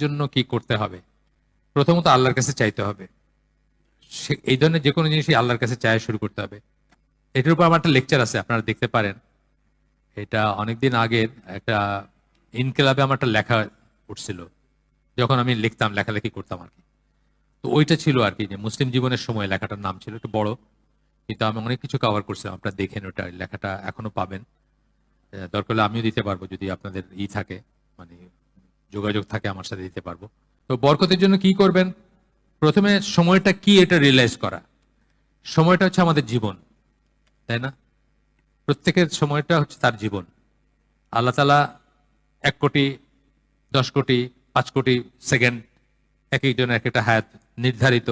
জন্য কি করতে হবে? প্রথমত আল্লাহর কাছে চাইতে হবে। এই ধরনের যে কোনো জিনিসই আল্লাহর কাছে চাইয়া শুরু করতে হবে। এটার উপর আমার একটা লেকচার আছে, আপনারা দেখতে পারেন। এটা অনেকদিন আগের একটা ইনকেলাবে আমার একটা লেখা উঠছিল, যখন আমি লিখতাম, লেখালেখি করতাম আর কি। তো ওইটা ছিল আর কি, যে মুসলিম জীবনের সময় লেখাটার নাম ছিল, একটু বড়, কিন্তু আমি অনেক কিছু কভার করছিলাম। আপনারা দেখেন, ওটা লেখাটা এখনো পাবেন। দরকার হলে আমিও দিতে পারবো, যদি আপনাদের থাকে, মানে যোগাযোগ থাকে আমার সাথে, দিতে পারবো। তো বরকতের জন্য কি করবেন? প্রথমে সময়টা কি এটা রিয়েলাইজ করা। সময়টা হচ্ছে আমাদের জীবন, তাই না? প্রত্যেকের সময়টা হচ্ছে তার জীবন। আল্লাহ তাআলা 1 কোটি, 10 কোটি, 5 কোটি সেকেন্ড, এক একজনের এক একটা হায়াত নির্ধারিত।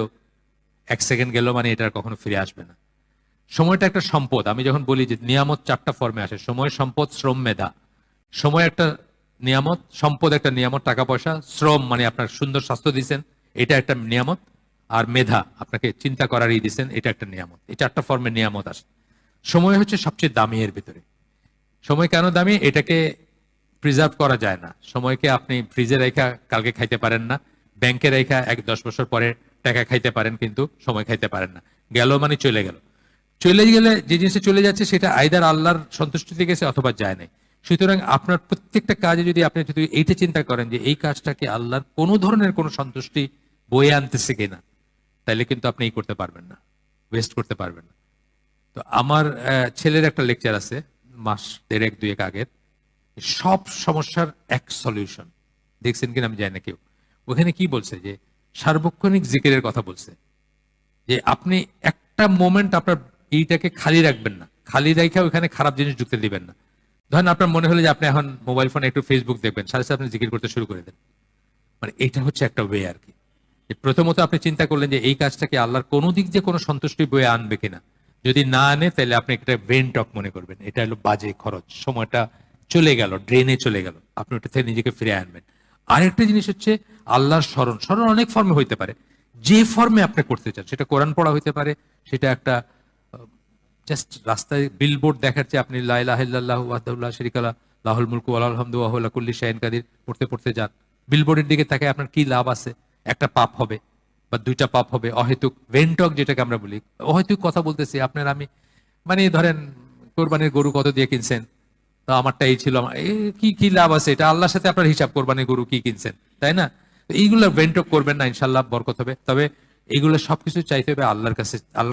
1 সেকেন্ড গেল মানে এটা আর কখনো ফিরে আসবে না। সময়টা একটা সম্পদ। আমি যখন বলি যে নিয়ামত 4টা ফর্মে আসে: সময়, সম্পদ, শ্রম, মেধা। সময় একটা নিয়ামত, সম্পদ একটা নিয়ামত, টাকা পয়সা। শ্রম মানে আপনার সুন্দর স্বাস্থ্য দিচ্ছেন, এটা একটা নিয়ামত। আর মেধা, আপনাকে চিন্তা করারই দিচ্ছেন, এটা একটা নিয়ামত। এই 4টা ফর্মের নিয়ামত আসে। সময় হচ্ছে সবচেয়ে দামি এর ভিতরে। সময় কেন দামি? এটাকে প্রিজার্ভ করা যায় না। সময়কে আপনি ফ্রিজে রেখা কালকে খাইতে পারেন না, ব্যাংকে রেখা 10 বছর পরে টাকা খাইতে পারেন, কিন্তু সময় খাইতে পারেন না। গেল মানে চলে গেল। চলে গেলে যে জিনিসটা চলে যাচ্ছে, সেটা আইদার আল্লাহর সন্তুষ্টিতে গেছে অথবা যায় নাই। সুতরাং আপনার প্রত্যেকটা কাজে যদি আপনি যদি এইটা চিন্তা করেন যে এই কাজটাকে আল্লাহর কোনো ধরনের কোনো সন্তুষ্টি বয়ে আনতেছে কিনা, তাহলে কিন্তু আপনি এই করতে পারবেন না, ওয়েস্ট করতে পারবেন না। তো আমার ছেলের একটা লেকচার আছে, মাস 1.5-2 আগের, সব সমস্যার এক সলিউশন। দেখছেন কিনা আমি জানি না কেউ। ওখানে কি বলছে, যে সার্বক্ষণিক জিকিরের কথা বলছে, যে আপনি একটা মোমেন্ট আপনার এইটাকে খালি রাখবেন না, খালি রেখে ওখানে খারাপ জিনিস ঢুকতে দিবেন না। ধরেন আপনার মনে হলো যে আপনি এখন মোবাইল ফোনে একটু ফেসবুক দেখবেন, সাথে সাথে আপনি জিকির করতে শুরু করে দেন। মানে এটা হচ্ছে একটা ওয়ে আর কি। যে প্রথমত আপনি চিন্তা করলেন যে এই কাজটাকে আল্লাহর কোনো দিক দিয়ে কোনো সন্তুষ্টি বয়ে আনবে কিনা। যদি না আনে, তাহলে আপনি একটা ব্রেন টক মনে করবেন, এটা হলো বাজে খরচ, সময়টা চলে গেল, ড্রেনে চলে গেল। আপনি ওটা থেকে নিজেকে ফিরে আনবেন। আরেকটা জিনিস হচ্ছে আল্লাহর স্মরণ। স্মরণ অনেক ফর্মে হইতে পারে, যে ফর্মে আপনি করতে চান। সেটা কোরআন পড়া হইতে পারে, সেটা একটা জাস্ট রাস্তায় বিলবোর্ড দেখার চেয়ে আপনি লা ইলাহা ইল্লাল্লাহু ওয়াহদাহু লা শারীকা লাহু লাহুল মুলকু ওয়া লাহুল হামদু ওয়া হুয়া আলা কুল্লি শাইইন কাদির পড়তে পড়তে যান। বিলবোর্ডের দিকে তাকায় আপনার কি লাভ আছে? একটা পাপ হবে বা 2টা পাপ হবে। অহেতুক ভেন্টক যেটাকে আমরা বলি, অহেতুক কথা বলতেছি আপনার আমি। মানে ধরেন কোরবানির গরু কত দিয়ে কিনছেন, তো আমারটা এই ছিল, কি কি লাভ আছে? এটা আল্লাহর সাথে আপনার হিসাব, কোরবানির গরু কি কিনছেন, তাই না? তো এইগুলো ভেন্টক করবেন না, ইনশাল্লাহ বরকত হবে। তবে এইগুলো সবকিছু চাইতে হবে আল্লাহর কাছে। আল্লাহ